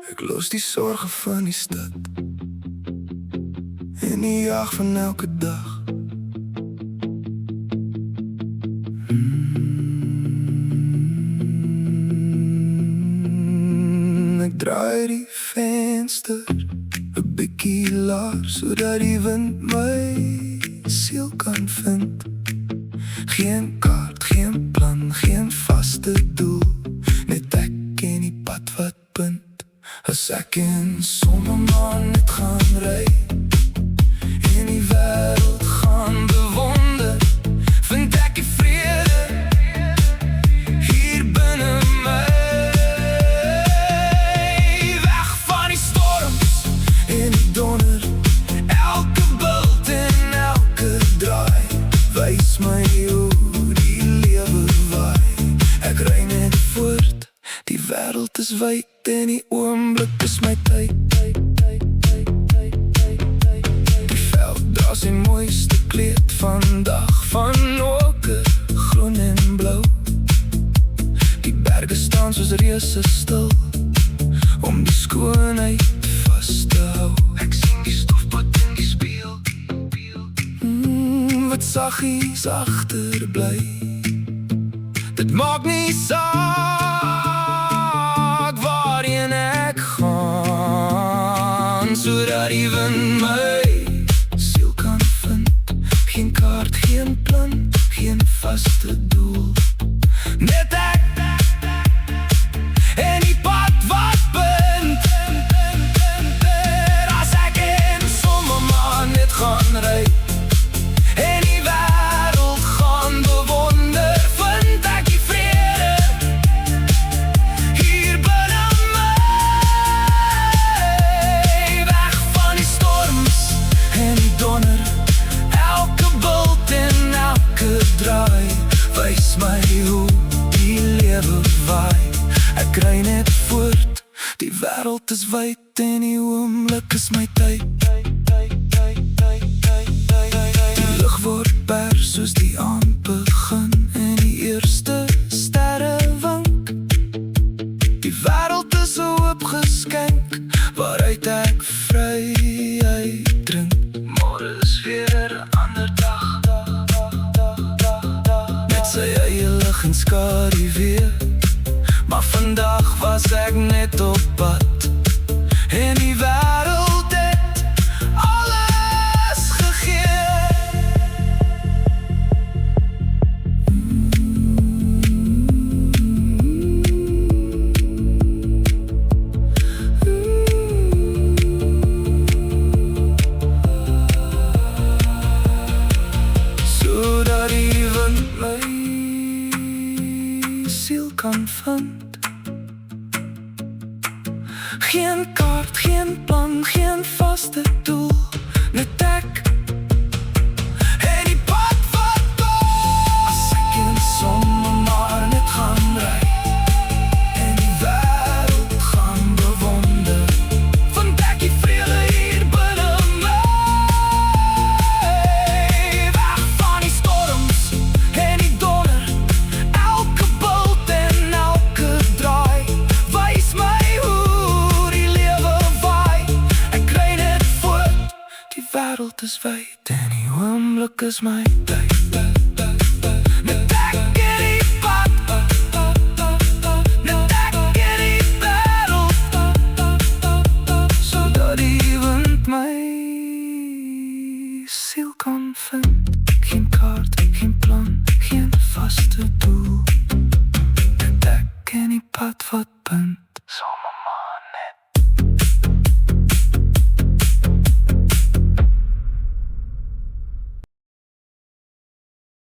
Ek los die sorge van die stad en die jag van elke dag. Ek draai die venster 'n bietjie laag, sodat die wind my siel kan vind. Geen kaart, geen plan, geen vaste doel, net ek en die pad wat punt. As ek in somme maar net gaan ry en die wêreld gaan bewonder, vind ek die vrede hier binne my. Weg van die storms en die donder, elke bult en elke draai wys my hoe die lewe waai. Ek ry net voort, die wêreld is wyd en die oomblik is my tyd. Die veld dra sy mooiste kleed vandag, van oker, groen en blou. Die berge staan soos reuse stil, om die skoonheid vas te hou. Ek sien die stofpad in die spieël, wat saggies agterbly. Dit maak nie saak waarheen ek gaan, sodat die wind my siel kan vind. Geen kaart, geen plan, geen vaste doel, net ek en die pad wat punt. As ek in somme maar net gaan ry en die wêreld gaan bewonder, vind ek die vrede hier binne my. Weg van die storms en die donder, elke bult en elke draai wys my hoe die lewe waai. Ek ry net voort, die wêreld is wyd en die oomblik is my tyd. Die lug word pers soos die aand begin en die eerste sterre wink. Die wêreld is 'n oop geskenk waaruit ek vryheid drink. Môre is weer 'n ander dag, met sy eie lig en skadu weer. Maar vandag was ek net op pad en die wêreld het alles gegee. Sodat die wind my siel kan vind. Geen kaart, geen plan, geen vaste doel, net ek en die pad wat punt. As ek in somme maar net gaan ry en die wêreld gaan bewonder, vind ek die vrede hier binne my. Weg van die storms en die donder, elke bult en elke draai wys my die wêreld is wyd en die oomblik is my tyd. Net ek en die pad, net ek en die wêreld, sodat die wind my siel kan vind. Geen kaart, geen plan, geen vaste